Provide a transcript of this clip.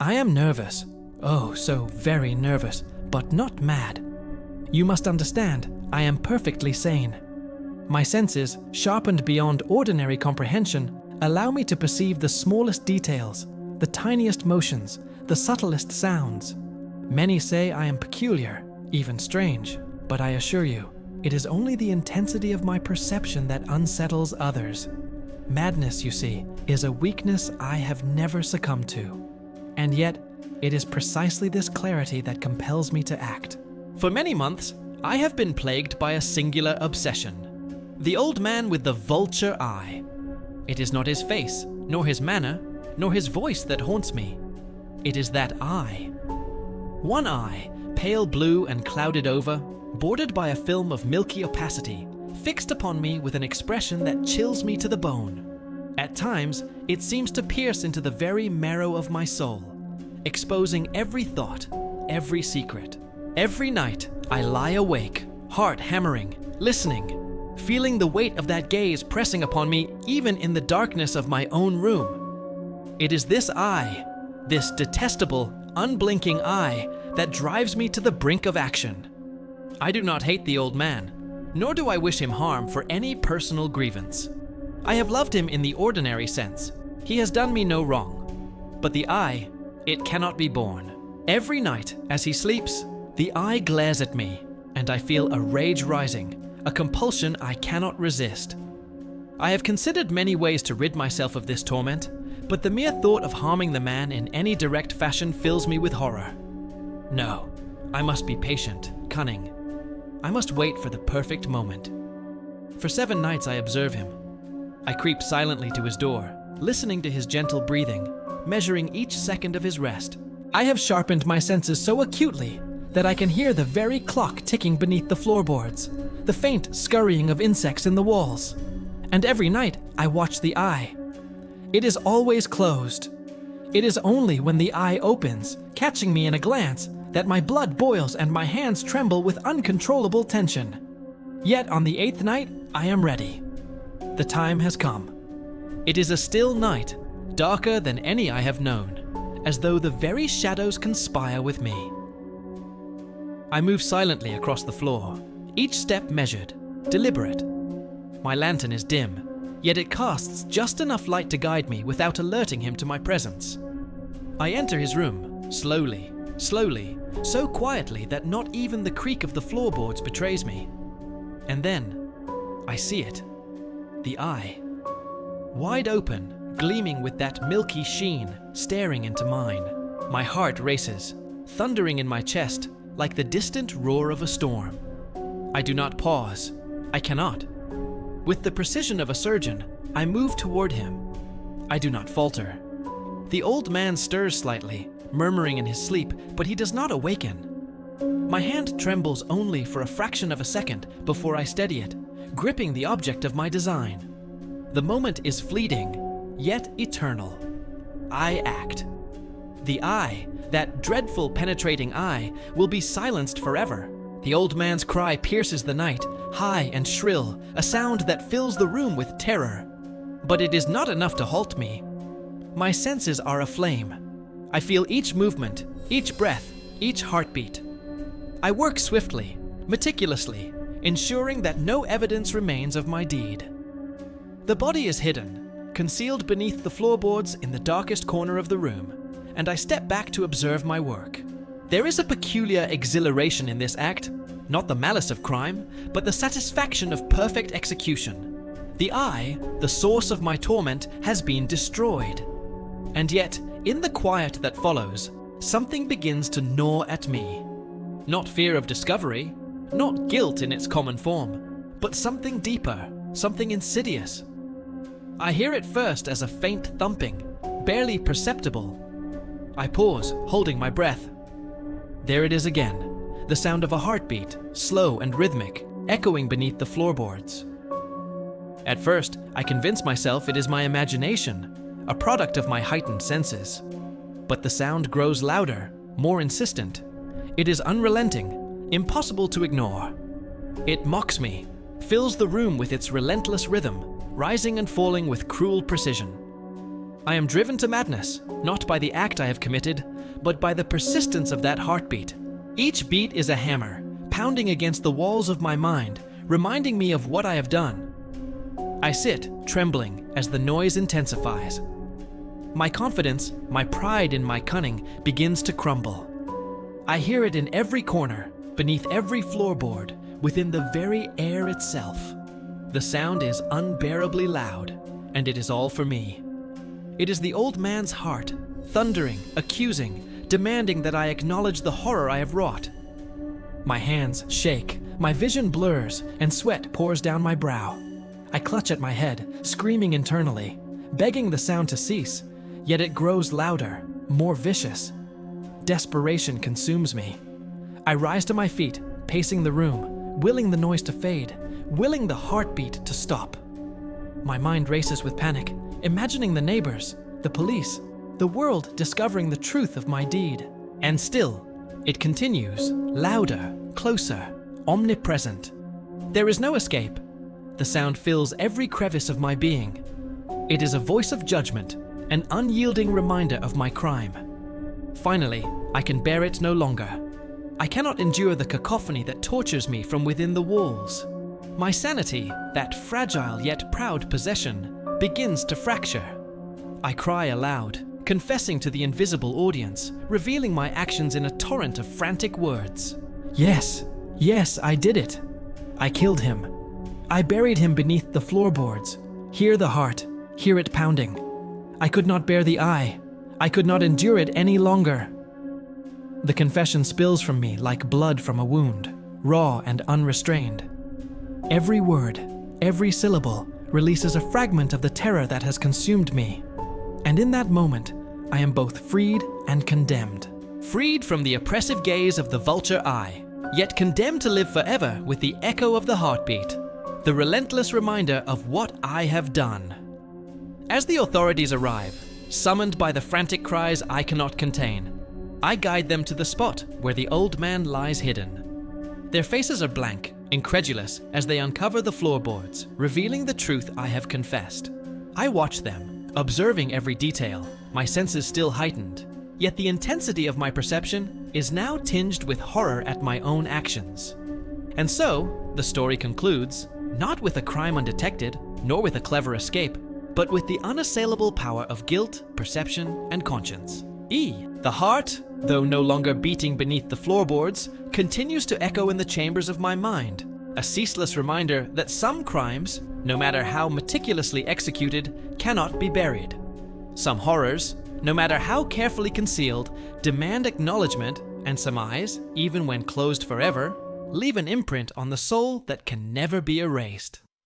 I am nervous. Oh, so very nervous, but not mad. You must understand, I am perfectly sane. My senses, sharpened beyond ordinary comprehension, allow me to perceive the smallest details, the tiniest motions, the subtlest sounds. Many say I am peculiar, even strange, but I assure you, it is only the intensity of my perception that unsettles others. Madness, you see, is a weakness I have never succumbed to. And yet, it is precisely this clarity that compels me to act. For many months, I have been plagued by a singular obsession. The old man with the vulture eye. It is not his face, nor his manner, nor his voice that haunts me. It is that eye. One eye, pale blue and clouded over, bordered by a film of milky opacity, fixed upon me with an expression that chills me to the bone. At times, it seems to pierce into the very marrow of my soul, exposing every thought, every secret. Every night, I lie awake, heart hammering, listening, feeling the weight of that gaze pressing upon me even in the darkness of my own room. It is this eye, this detestable, unblinking eye, that drives me to the brink of action. I do not hate the old man, nor do I wish him harm for any personal grievance. I have loved him in the ordinary sense. He has done me no wrong. But the eye, it cannot be borne. Every night, as he sleeps, the eye glares at me, and I feel a rage rising, a compulsion I cannot resist. I have considered many ways to rid myself of this torment, but the mere thought of harming the man in any direct fashion fills me with horror. No, I must be patient, cunning. I must wait for the perfect moment. For 7 nights I observe him. I creep silently to his door, listening to his gentle breathing, measuring each second of his rest. I have sharpened my senses so acutely that I can hear the very clock ticking beneath the floorboards, the faint scurrying of insects in the walls. And every night I watch the eye. It is always closed. It is only when the eye opens, catching me in a glance, that my blood boils and my hands tremble with uncontrollable tension. Yet on the 8th night, I am ready. The time has come. It is a still night, darker than any I have known, as though the very shadows conspire with me. I move silently across the floor, each step measured, deliberate. My lantern is dim, yet it casts just enough light to guide me without alerting him to my presence. I enter his room, slowly, so quietly that not even the creak of the floorboards betrays me. And then, I see it. The eye. Wide open, gleaming with that milky sheen, staring into mine. My heart races, thundering in my chest, like the distant roar of a storm. I do not pause. I cannot. With the precision of a surgeon, I move toward him. I do not falter. The old man stirs slightly, murmuring in his sleep, but he does not awaken. My hand trembles only for a fraction of a second before I steady it, gripping the object of my design. The moment is fleeting, yet eternal. I act. The eye, that dreadful penetrating eye, will be silenced forever. The old man's cry pierces the night, high and shrill, a sound that fills the room with terror. But it is not enough to halt me. My senses are aflame. I feel each movement, each breath, each heartbeat. I work swiftly, meticulously, ensuring that no evidence remains of my deed. The body is hidden, concealed beneath the floorboards in the darkest corner of the room, and I step back to observe my work. There is a peculiar exhilaration in this act, not the malice of crime, but the satisfaction of perfect execution. The eye, the source of my torment, has been destroyed. And yet, in the quiet that follows, something begins to gnaw at me. Not fear of discovery, not guilt in its common form, but something deeper, something insidious. I hear it first as a faint thumping, barely perceptible. I pause, holding my breath. There it is again, the sound of a heartbeat, slow and rhythmic, echoing beneath the floorboards. At first, I convince myself it is my imagination, a product of my heightened senses. But the sound grows louder, more insistent. It is unrelenting, impossible to ignore. It mocks me, fills the room with its relentless rhythm, rising and falling with cruel precision. I am driven to madness, not by the act I have committed, but by the persistence of that heartbeat. Each beat is a hammer, pounding against the walls of my mind, reminding me of what I have done. I sit, trembling, as the noise intensifies. My confidence, my pride in my cunning, begins to crumble. I hear it in every corner, beneath every floorboard, within the very air itself. The sound is unbearably loud, and it is all for me. It is the old man's heart, thundering, accusing, demanding that I acknowledge the horror I have wrought. My hands shake, my vision blurs, and sweat pours down my brow. I clutch at my head, screaming internally, begging the sound to cease, yet it grows louder, more vicious. Desperation consumes me. I rise to my feet, pacing the room, willing the noise to fade, willing the heartbeat to stop. My mind races with panic, imagining the neighbors, the police, the world discovering the truth of my deed. And still, it continues, louder, closer, omnipresent. There is no escape. The sound fills every crevice of my being. It is a voice of judgment, an unyielding reminder of my crime. Finally, I can bear it no longer. I cannot endure the cacophony that tortures me from within the walls. My sanity, that fragile yet proud possession, begins to fracture. I cry aloud, confessing to the invisible audience, revealing my actions in a torrent of frantic words. Yes, I did it. I killed him. I buried him beneath the floorboards. Hear the heart, hear it pounding. I could not bear the eye. I could not endure it any longer. The confession spills from me like blood from a wound, raw and unrestrained. Every word, every syllable releases a fragment of the terror that has consumed me. And in that moment, I am both freed and condemned. Freed from the oppressive gaze of the vulture eye, yet condemned to live forever with the echo of the heartbeat, the relentless reminder of what I have done. As the authorities arrive, summoned by the frantic cries I cannot contain, I guide them to the spot where the old man lies hidden. Their faces are blank, incredulous, as they uncover the floorboards, revealing the truth I have confessed. I watch them, observing every detail, my senses still heightened, yet the intensity of my perception is now tinged with horror at my own actions. And so, the story concludes, not with a crime undetected, nor with a clever escape, but with the unassailable power of guilt, perception, and conscience. The heart, though no longer beating beneath the floorboards, continues to echo in the chambers of my mind, a ceaseless reminder that some crimes, no matter how meticulously executed, cannot be buried. Some horrors, no matter how carefully concealed, demand acknowledgement, and some eyes, even when closed forever, leave an imprint on the soul that can never be erased.